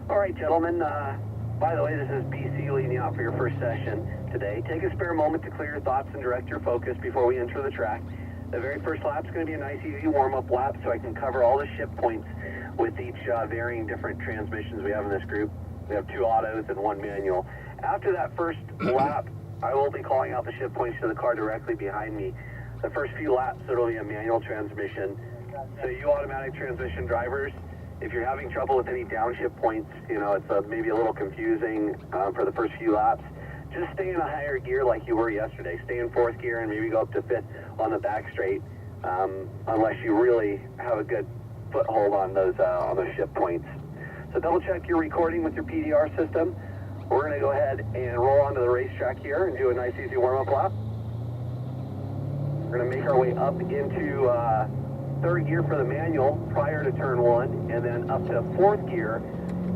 All right, gentlemen. By the way, this is BC leading you out for your first session today. Take a spare moment to clear your thoughts and direct your focus before we enter the track. The very first lap is going to be a nice, easy warm-up lap, so I can cover all the ship points with each varying different transmissions we have in this group. We have 2 autos and 1 manual. After that first lap, I will be calling out the ship points to the car directly behind me. The first few laps, it'll be a manual transmission. So you automatic transmission drivers, if you're having trouble with any downshift points, you know, it's maybe a little confusing for the first few laps, just stay in a higher gear like you were yesterday. Stay in 4th gear and maybe go up to 5th on the back straight, unless you really have a good foothold on those shift points. So double check your recording with your PDR system. We're going to go ahead and roll onto the racetrack here and do a nice easy warm-up lap. We're going to make our way up into 3rd gear for the manual prior to turn 1, and then up to 4th gear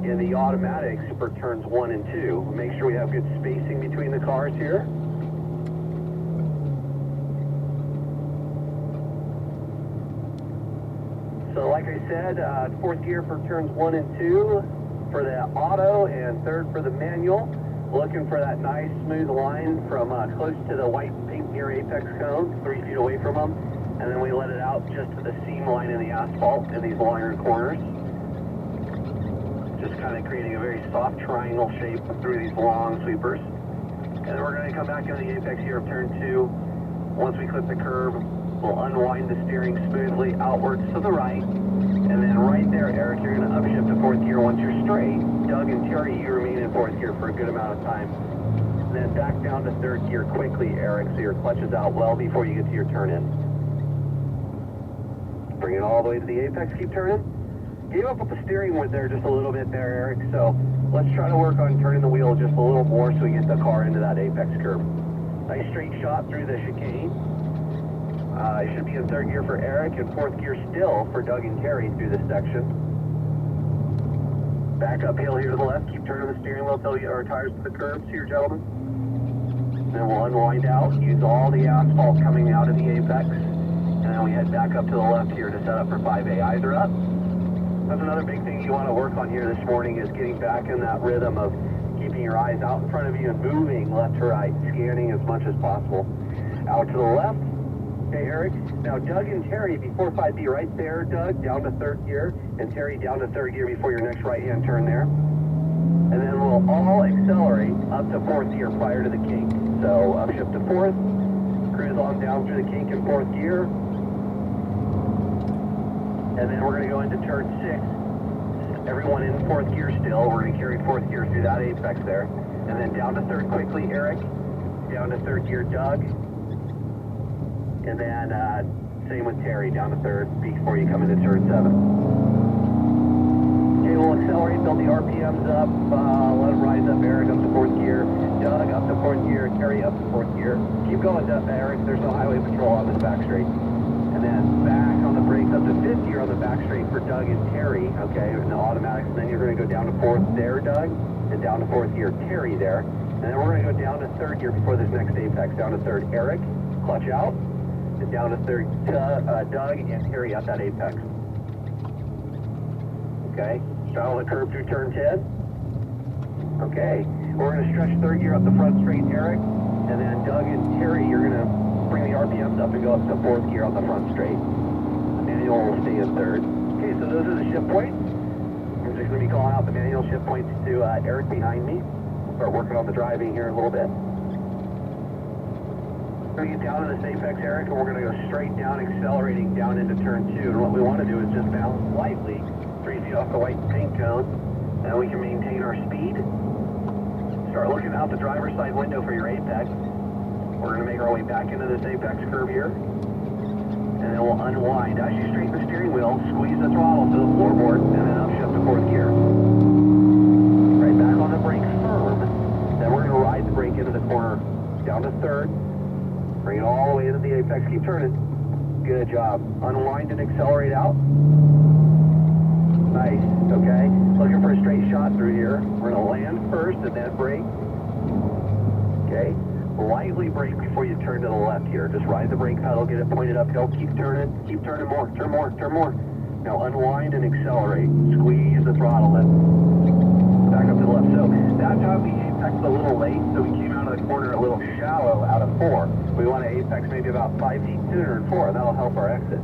in the automatics for turns 1 and 2. Make sure we have good spacing between the cars here. So like I said, 4th gear for turns 1 and 2 for the auto, and 3rd for the manual. Looking for that nice smooth line from close to the white paint near apex cone, 3 feet away from them. And then we let it out just to the seam line in the asphalt in these longer corners. Just kind of creating a very soft triangle shape through these long sweepers. And then we're going to come back into the apex here of turn 2. Once we clip the curb, we'll unwind the steering smoothly outwards to the right. And then right there, Eric, you're going to upshift to 4th gear once you're straight. Doug and Terry, you remain in 4th gear for a good amount of time. And then back down to 3rd gear quickly, Eric, so your clutch is out well before you get to your turn-in. Bring it all the way to the apex, keep turning. Gave up with the steering with there just a little bit there, Eric, so let's try to work on turning the wheel just a little more so we get the car into that apex curve. Nice straight shot through the chicane. It should be in 3rd gear for Eric and 4th gear still for Doug and Terry through this section. Back uphill here to the left, keep turning the steering wheel until we get our tires to the curbs here, gentlemen. Then we'll unwind out, use all the asphalt coming out of the apex. And then we head back up to the left here to set up for 5A. Eyes are up. That's another big thing you want to work on here this morning, is getting back in that rhythm of keeping your eyes out in front of you and moving left to right, scanning as much as possible. Out to the left. Okay, Eric. Now, Doug and Terry before 5B, right there, Doug, down to 3rd gear, and Terry down to 3rd gear before your next right-hand turn there. And then we'll all accelerate up to 4th gear prior to the kink. So, upshift to 4th, cruise on down through the kink in 4th gear. And then we're going to go into turn 6. Everyone in 4th gear still. We're going to carry 4th gear through that apex there. And then down to 3rd quickly, Eric. Down to 3rd gear, Doug. And then same with Terry, down to 3rd before you come into turn 7. Okay, we'll accelerate, build the RPMs up. Let them rise up, Eric, up to 4th gear. Doug, up to 4th gear. Terry, up to 4th gear. Keep going, Eric. There's no highway patrol on this back straight. And then back on the brakes up to 5th gear on the back straight for Doug and Terry, okay, in the automatics. And then you're going to go down to 4th there, Doug, and down to 4th gear, Terry there. And then we're going to go down to 3rd gear before this next apex. Down to 3rd, Eric, clutch out, and down to 3rd, Doug and Terry at that apex. Okay, straddle the curb through turn 10. Okay, we're going to stretch 3rd gear up the front straight, Eric, and then Doug and Terry, you're going to bring the RPMs up and go up to 4th gear on the front straight. The manual will stay in 3rd. Okay, so those are the shift points. I'm just going to be calling out the manual shift points to Eric behind me. We'll start working on the driving here in a little bit. We're going to get down to this apex, Eric, and we're going to go straight down, accelerating down into turn 2. And what we want to do is just balance lightly, 3 feet off the white paint cone, and we can maintain our speed. Start looking out the driver's side window for your apex. We're going to make our way back into this apex curve here. And then we'll unwind. As you straighten the steering wheel, squeeze the throttle to the floorboard, and then upshift to 4th gear. Right back on the brake firm. Then we're going to ride the brake into the corner, down to 3rd. Bring it all the way into the apex. Keep turning. Good job. Unwind and accelerate out. Nice. Okay. Looking for a straight shot through here. We're going to land first and then brake. Okay. Lightly brake before you turn to the left here. Just ride the brake pedal, get it pointed uphill, keep turning more, turn more. Now unwind and accelerate. Squeeze the throttle in. back up to the left. So that time we apexed a little late, so we came out of the corner a little shallow out of 4. We want to apex maybe about 5 feet sooner than 4. That'll help our exit.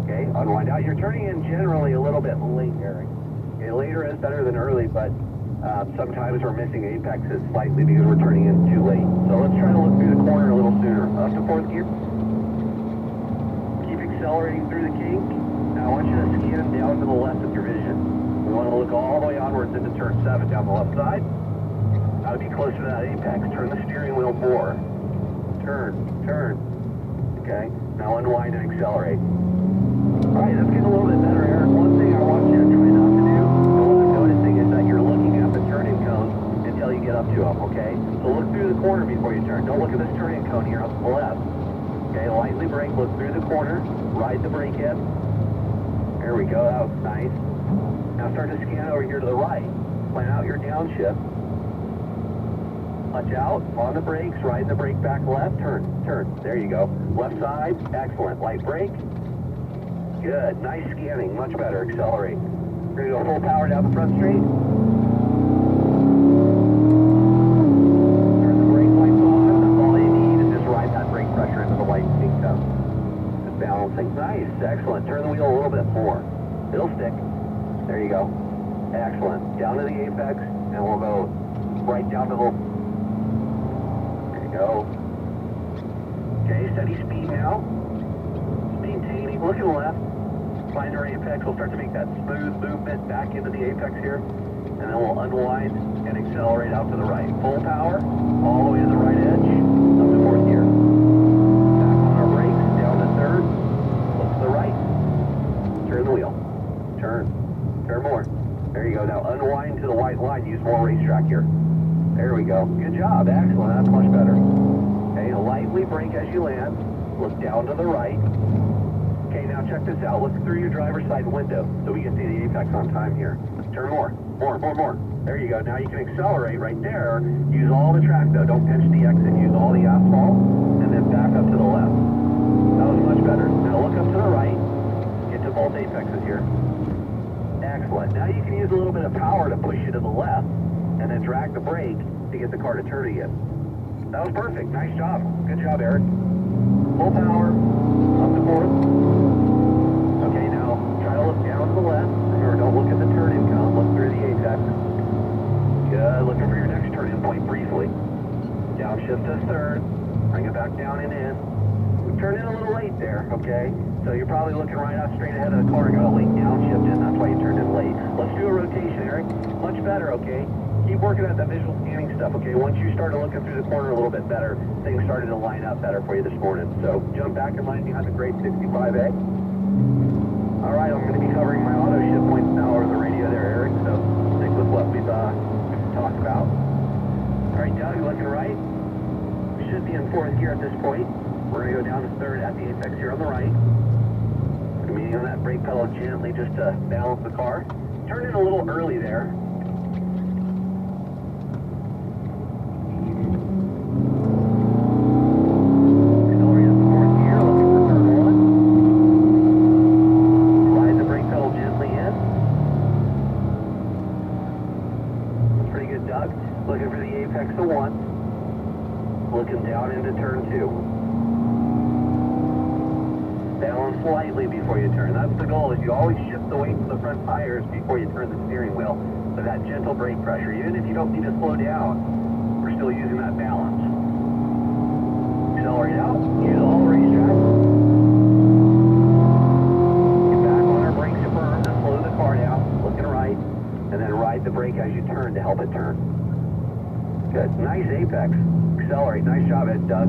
Okay, unwind out. You're turning in generally a little bit late, Eric. Okay, later is better than early, but sometimes we're missing apexes slightly because we're turning in too late. So let's try to look through the corner a little sooner. Up to 4th gear. Keep accelerating through the kink. Now I want you to scan down to the left with your vision. We want to look all the way onwards into turn 7 down the left side. Got to be closer to that apex. Turn the steering wheel more. Turn. Okay, now unwind and accelerate. Alright, that's getting a little bit better, Eric. One thing I want you to try not to do, and what I'm noticing is that you're looking at the turning cone until you get up to them, okay? So look through the corner before you turn. Don't look at this turning cone here on the left. Okay, lightly brake, look through the corner, ride the brake in. There we go, that was nice. Now start to scan over here to the right. Plan out your downshift. Watch out, on the brakes, ride the brake back left, turn. There you go. Left side, excellent. Light brake. Good, nice scanning, much better. Accelerate. We're going to go full power down the front straight. Turn the brake lights on. That's all you need, and just ride that brake pressure into the white kink cone. Just balancing. Nice, excellent. Turn the wheel a little bit more. It'll stick. There you go. Excellent. Down to the apex, and we'll go right down to the... There you go. Okay, steady speed now. Maintaining, look to the left. Find our apex, we'll start to make that smooth movement back into the apex here, and then we'll unwind and accelerate out to the right. Full power, all the way to the right edge, up to 4th gear. Back on our brakes, down to 3rd, look to the right, turn the wheel, turn more. There you go, now unwind to the white line, use more racetrack here. There we go, good job, excellent, that's much better. Okay, lightly brake as you land, look down to the right. Okay, now check this out. Look through your driver's side window so we can see the apex on time here. Turn more. There you go. Now you can accelerate right there. Use all the track though. Don't pinch the exit. Use all the asphalt and then back up to the left. That was much better. Now look up to the right. Get to both apexes here. Excellent. Now you can use a little bit of power to push you to the left and then drag the brake to get the car to turn again. That was perfect. Nice job. Good job, Eric. Full power. Up to 4th. Okay, now try to look down to the left. Remember, don't look at the turn-in cone. Look through the apex. Good. Looking for your next turn-in point briefly. Downshift to 3rd. Bring it back down and in. We turned in a little late there, okay? So you're probably looking right out straight ahead of the car and got a late downshift in. That's why you turned in late. Let's do a rotation, Eric. Much better, okay? Keep working at that visual scanning stuff, okay? Once you started looking through the corner a little bit better, things started to line up better for you this morning. So jump back in line behind the grade 65A. All right, I'm going to be covering my auto shift points now over the radio there, Eric. So stick with what we've talked about. All right, Doug, looking right. We should be in 4th gear at this point. We're going to go down to 3rd at the apex here on the right. Meaning on that brake pedal gently just to balance the car. Turn in a little early there. Looking for the apex of 1. Looking down into turn 2. Balance slightly before you turn. That's the goal, is you always shift the weight to the front tires before you turn the steering wheel. So that gentle brake pressure, even if you don't need to slow down, we're still using that balance. Accelerate out, use all the racetrack. Get back on our brakes firm to slow the car down, looking right, and then ride the brake as you turn to help it turn. Good. Nice apex. Accelerate. Nice job, Ed, Doug.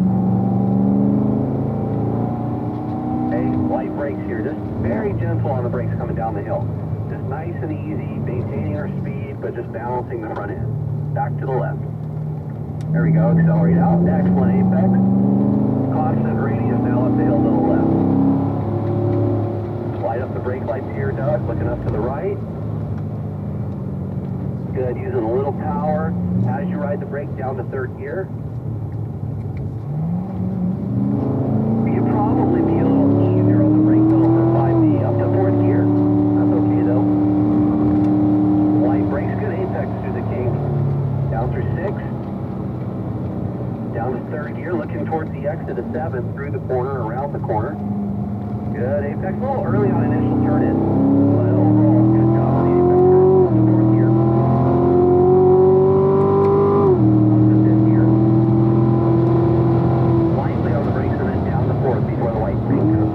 Hey, light brakes here. Just very gentle on the brakes coming down the hill. Just nice and easy, maintaining our speed, but just balancing the front end. Back to the left. There we go. Accelerate out. Excellent apex. Constant radius now up the hill to the left. Light up the brake lights here, Doug. Looking up to the right. Good, using a little power as you ride the brake down to 3rd gear. You could probably be a little easier on the brake pedal for 5B up to 4th gear. That's okay though. Light brakes, good apex, pushing towards the exit of 7, through the corner, around the corner. Good, apex. A little early on initial turn in, but overall, good job on the apex turn. Up to fourth gear. Up to fifth gear. Lightly on the brakes and then down to fourth before the white green comes.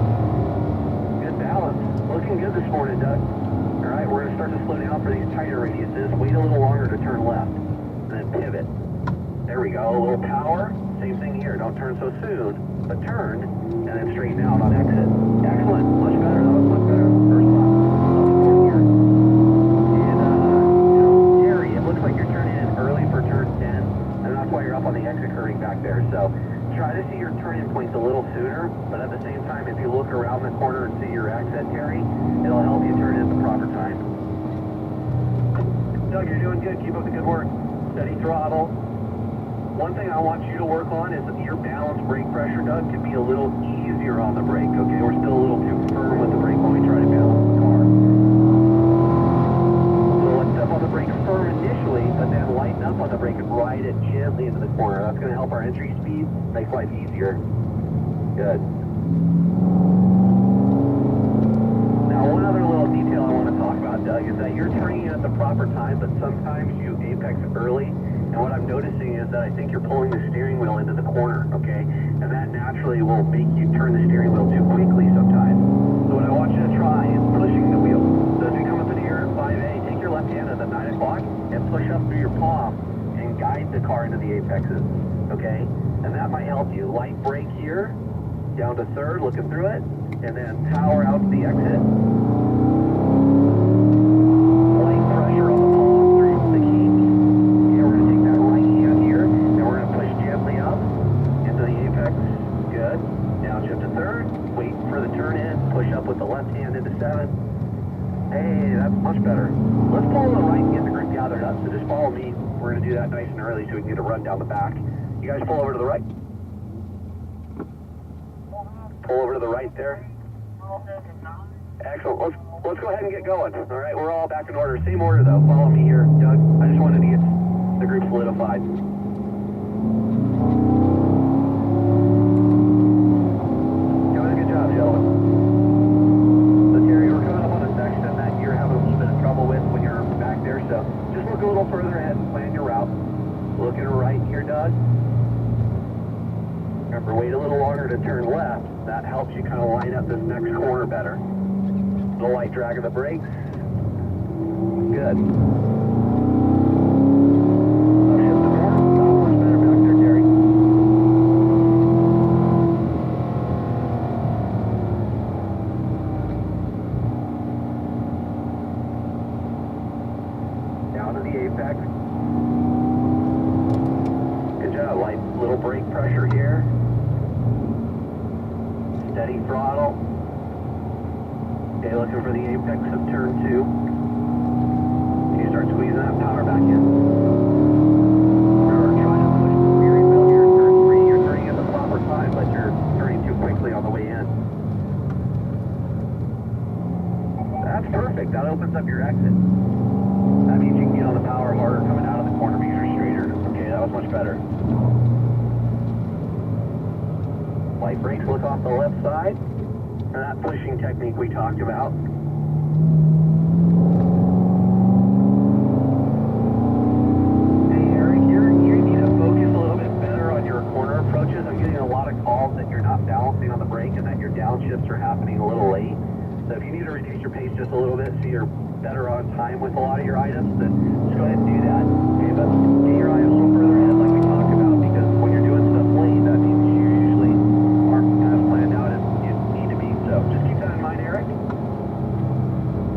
Good balance. Looking good this morning, Doug. All right, we're going to start to slow down for these tighter radiuses. Wait a little longer to turn left, and then pivot. There we go. A little power. Same thing here. Don't turn so soon, but turn, and then straighten out on exit. Excellent. Much better. That was much better than the first lap. Up to fourth gear. And, Gary, it looks like you're turning in early for turn 10, and that's why you're up on the exit curving back there. So try to see your turn-in points a little sooner, but at the same time, if you look around the corner and see your exit, Terry, it'll help you turn in at the proper time. Doug, you're doing good. Keep up the good work. Steady throttle. One thing I want you to work on is that your balance brake pressure, Doug, can be a little easier on the brake, okay? We're still a little too firm with the brake when we try to balance the car. So let's step on the brake firm initially, but then lighten up on the brake and ride it gently into the corner. That's going to help our entry speed, make life easier. Good. Now, one other little detail I want to talk about, Doug, is that you're turning in at the proper time, but sometimes you apex early. And what I'm noticing is that I think you're pulling the steering wheel into the corner, okay? And that naturally will make you turn the steering wheel too quickly sometimes. So what I want you to try is pushing the wheel. So as we come up in here at 5A, take your left hand at the 9 o'clock and push up through your palm and guide the car into the apexes, okay? And that might help you. Light brake here, down to third, looking through it, and then power out to the exit. Light pressure on the palm through the key. Good. Downshift to third. Wait for the turn in. Push up with the left hand into 7. Hey, that's much better. Let's pull to the right and get the group gathered up. So just follow me. We're going to do that nice and early so we can get a run down the back. You guys pull over to the right. Pull over to the right there. Excellent. Let's go ahead and get going. All right, we're all back in order. Same order though. Follow me here, Doug. I just wanted to get the group solidified. A little further ahead and plan your route. Looking right here, Doug. Remember, wait a little longer to turn left. That helps you kind of line up this next corner better. Little light drag of the brakes. Good. Shift to fourth. Not much better back there, Terry. Down to the apex. Good job. Light little brake pressure here. Steady throttle. Okay, looking for the apex of turn 2. You start squeezing that power back in. Remember, try to push the steering wheel here in turn 3. You're turning at the proper time, but you're turning too quickly on the way in. That's perfect. That opens up your exit. That means you can get on the power harder coming out of the corner because you're straighter. Okay, that was much better. Light brakes, look off the left side. And that pushing technique we talked about. Hey Eric, you need to focus a little bit better on your corner approaches. I'm getting a lot of calls that you're not balancing on the brake and that your downshifts are happening a little late. So if you need to reduce your pace just a little bit so you're better on time with a lot of your items, then just go ahead and do that. Okay, but get your eye a little further ahead like we talked about, because when you're doing stuff late, that means you usually aren't as planned out as you need to be. So just keep that in mind, Eric.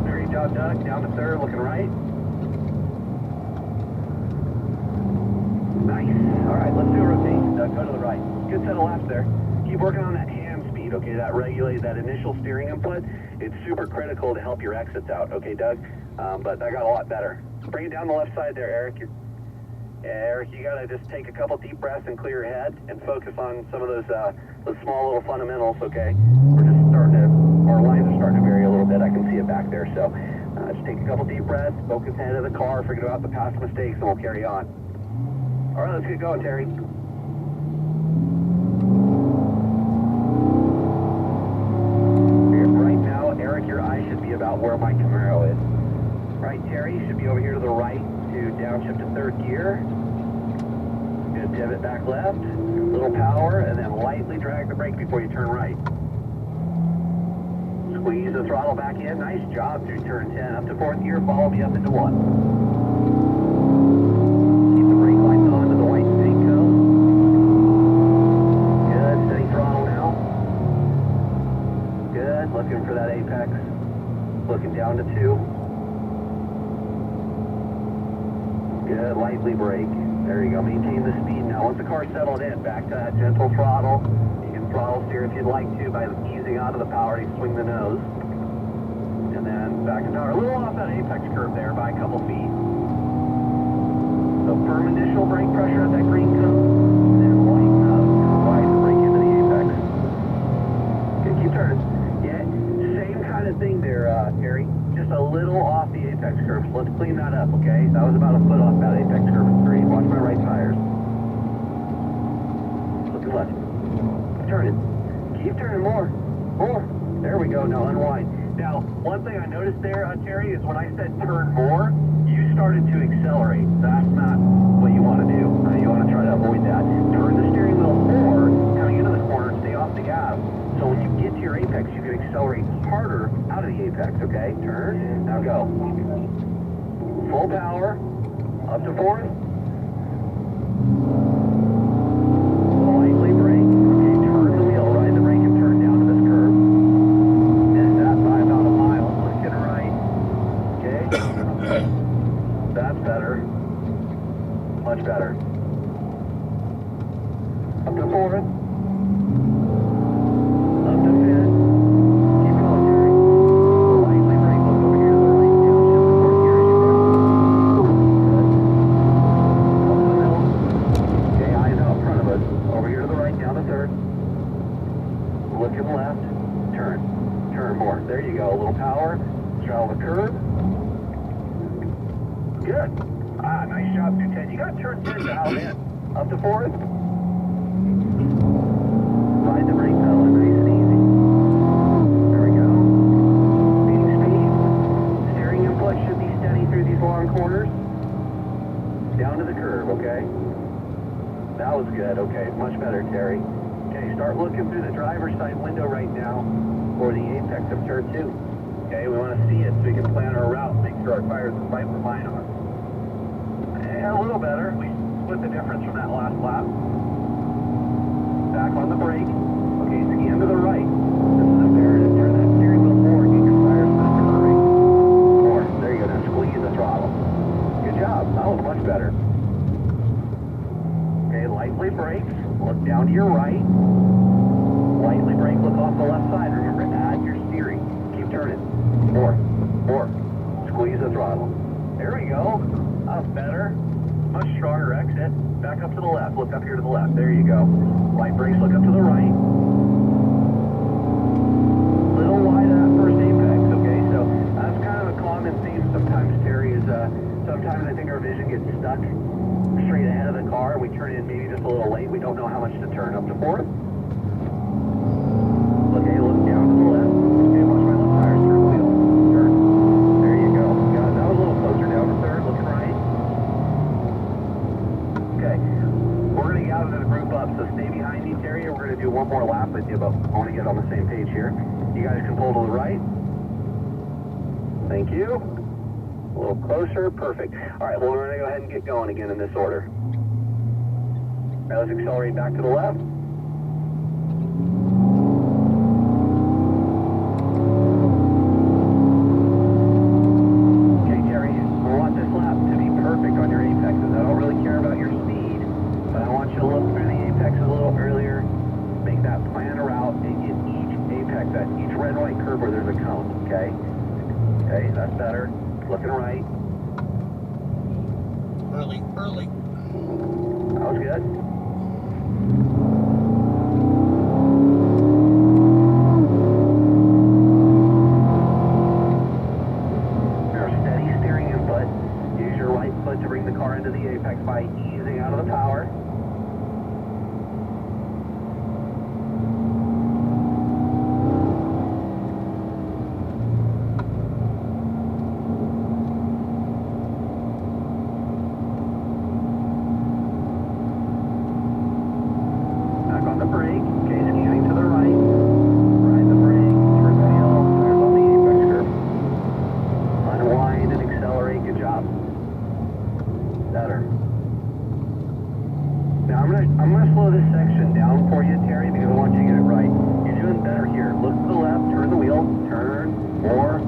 Very good job, Doug. Down to third, looking right. Nice. All right, let's do a rotation, Doug. Go to the right. Good set of laps there. Keep working on that hand speed, okay? That initial steering input, it's super critical to help your exits out, okay, Doug? But that got a lot better. Bring it down the left side there, Eric. Eric, you gotta just take a couple deep breaths and clear your head and focus on some of those small little fundamentals, okay? We're just our lines are starting to vary a little bit. I can see it back there. So just take a couple deep breaths, focus ahead of the car, forget about the past mistakes, and we'll carry on. All right, let's get going, Terry. Right, Terry, you should be over here to the right to downshift to third gear. Good pivot back left, little power, and then lightly drag the brake before you turn right. Squeeze the throttle back in. Nice job through turn 10. Up to fourth gear, follow me up into 1. Keep the brake lights on to the white snake cone. Good, steady throttle now. Good, looking for that apex. Looking down to 2. Good, lightly brake. There you go, maintain the speed now. Once the car's settled in, back to that gentle throttle. You can throttle steer if you'd like to by easing out of the power. You swing the nose. And then back to power. A little off that apex curve there by a couple feet. So firm initial brake pressure at that green cone. And then lighten up and ride the brake into the apex. Okay, keep turning. Yeah, same kind of thing there, Terry. Just a little off the apex curve. So let's clean that up, okay? That was about a foot off that apex curve at 3. Watch my right tires. Looking left. Turning. Keep turning more. More. There we go. Now unwind. Now, one thing I noticed there, Terry, is when I said turn more, you started to accelerate. That's not what you want to do. You want to try to avoid that. Turn the steering wheel more, coming into the corner, stay off the gas. So when you get to your apex, you can accelerate harder out of the apex, okay? Turn, now go. Full power, up to 4th. Lightly brake, okay, turn the wheel, ride the brake and turn down to this curve. Missed that by about a mile, looking right, okay? That's better, much better. Up to 4th. There you go, a little power, straddle the curb. Good. Nice job through 10. You got to turn 10 dialed in. Up to 4th. Ride the brake pedal, nice and easy. There we go. Speeding speed. Steering input should be steady through these long corners. Down to the curb, okay? That was good, okay. Much better, Terry. Okay, start looking through the driver's side window right now for the apex of turn 2. Okay, we want to see it so we can plan our route, make sure our tires are right with mine on. Yeah, a little better. We split the difference from that last lap. Back on the brake. Okay, scan to the right. This is imperative. Turn that steering wheel forward, get your tires not curving. More. There you go. Now squeeze the throttle. Good job. That was much better. Okay, lightly brake. Look down to your right. Lightly brake, look off the left side. Remember, add your steering. Keep turning. More. More. Squeeze the throttle. There we go. That's better. Much stronger exit. Back up to the left. Look up here to the left. There you go. Light brakes, look up to the right. Little wide of that first apex, okay? So that's kind of a common theme sometimes, Terry, is sometimes I think our vision gets stuck straight ahead of the car and we turn in maybe just a little late. We don't know how much to turn. Up to 4th. Okay, look down to the left. Okay, watch my left tires, turn the wheel. Turn. There you go. God, that was a little closer. Down to 3rd, looking right. Okay, we're going to get out of the group up, so stay behind me, Terry. We're going to do one more lap with you, but I want to get on the same page here. You guys can pull to the right. Thank you. A little closer, perfect. All right, well, we're going to go ahead and get going again in this order. Now let's accelerate back to the left. That's better. Looking right. Early. That was good. Remember, steady steering input. Use your right foot to bring the car into the apex by easing out of the power. I'm gonna slow this section down for you, Terry, because I want you to get it right. You're doing better here. Look to the left, turn the wheel, turn, more.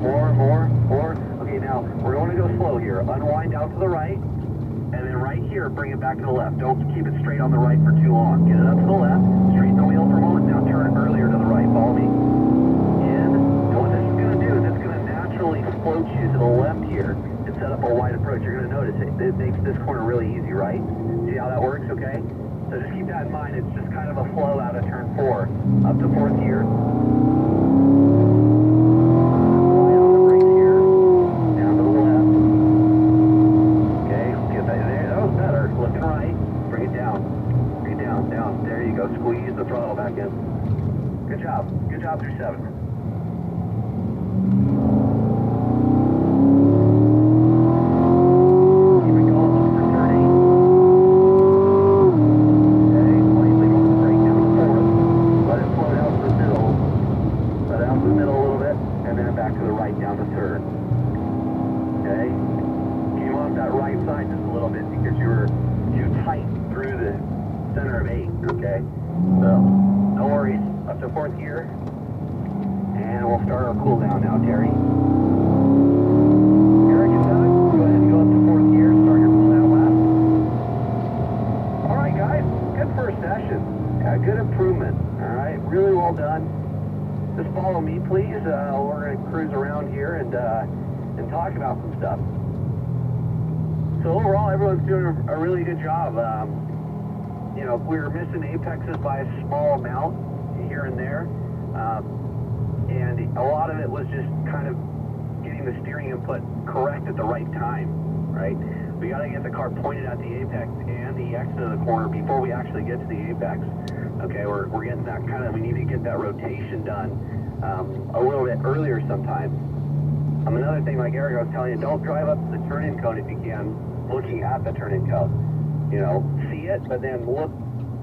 Okay, now, we're going to go slow here. Unwind out to the right, and then right here, bring it back to the left. Don't keep it straight on the right for too long. Get it up to the left, straighten the wheel for a moment, now turn earlier to the right. Follow me. In. And what this is going to do is it's going to naturally float you to the left here and set up a wide approach. You're going to notice it makes this corner really easy, right? See how that works, okay? So just keep that in mind. It's just kind of a flow out of turn 4. Up to 4th gear. Squeeze the throttle back in. Good job. Good job through 7. Keep it going. Look for turn 8. Okay, slightly going to brake down to 4th. Let it float out to the middle. Let it out to the middle a little bit, and then back to the right down to 3rd. Okay? Came off that right side just a little bit because you were too tight through the center of 8, okay? So, no worries. Up to 4th gear. And we'll start our cool down now, Terry. Eric and Doug, go ahead and go up to 4th gear. Start your cool down lap. Alright, guys. Good first session. Yeah, good improvement. Alright, really well done. Just follow me, please. We're going to cruise around here and talk about some stuff. So overall, everyone's doing a really good job. You know, we were missing apexes by a small amount here and there, and a lot of it was just kind of getting the steering input correct at the right time, right? We got to get the car pointed at the apex and the exit of the corner before we actually get to the apex. Okay, we're getting that kind of, we need to get that rotation done a little bit earlier sometimes. Another thing, like Eric, I was telling you, don't drive up to the turn-in cone if you can, looking at the turn-in cone. You know, see it, but then look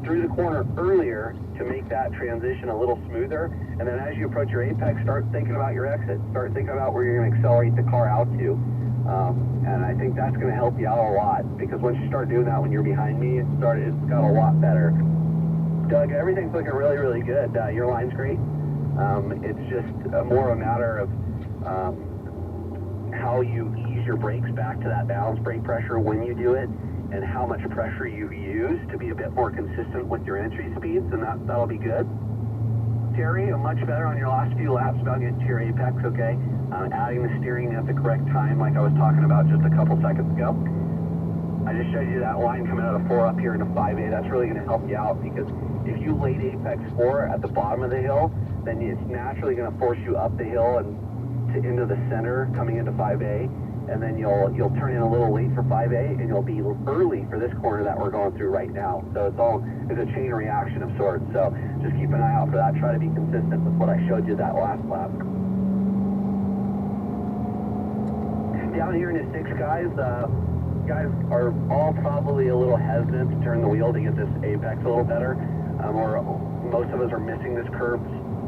through the corner earlier to make that transition a little smoother. And then as you approach your apex, start thinking about your exit. Start thinking about where you're going to accelerate the car out to. And I think that's going to help you out a lot, because once you start doing that when you're behind me, it's got a lot better. Doug, everything's looking really, really good. Your line's great. It's just more a matter of how you ease your brakes back to that balanced brake pressure when you do it, and how much pressure you use to be a bit more consistent with your entry speeds, and that'll be good. Terry, much better on your last few laps about getting to your apex, okay? Adding the steering at the correct time, like I was talking about just a couple seconds ago. I just showed you that line coming out of 4 up here into 5A. That's really going to help you out, because if you laid apex 4 at the bottom of the hill, then it's naturally going to force you up the hill and into the center coming into 5A. And then you'll turn in a little late for 5A, and you'll be early for this corner that we're going through right now. So it's a chain reaction of sorts. So just keep an eye out for that. Try to be consistent with what I showed you that last lap. Down here in the 6, guys are all probably a little hesitant to turn the wheel to get this apex a little better. Or most of us are missing this curve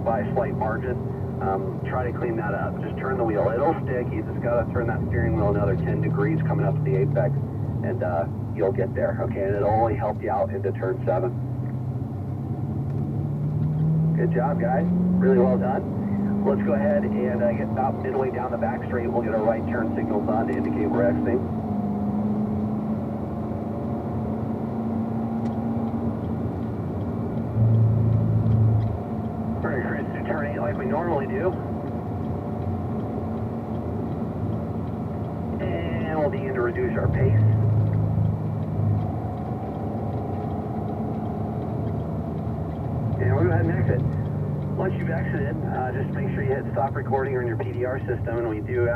by a slight margin. Try to clean that up. Just turn the wheel. It'll stick. You just got to turn that steering wheel another 10 degrees coming up to the apex, and you'll get there, okay? And it'll only help you out into turn 7. Good job, guys. Really well done. Let's go ahead and get about midway down the back straight. We'll get our right turn signals on to indicate we're exiting. We're going to cruise to turn 8 like we normally do. And we'll begin to reduce our pace. And we'll go ahead and exit. Once you've exited, just make sure you hit stop recording on your PDR system, and we do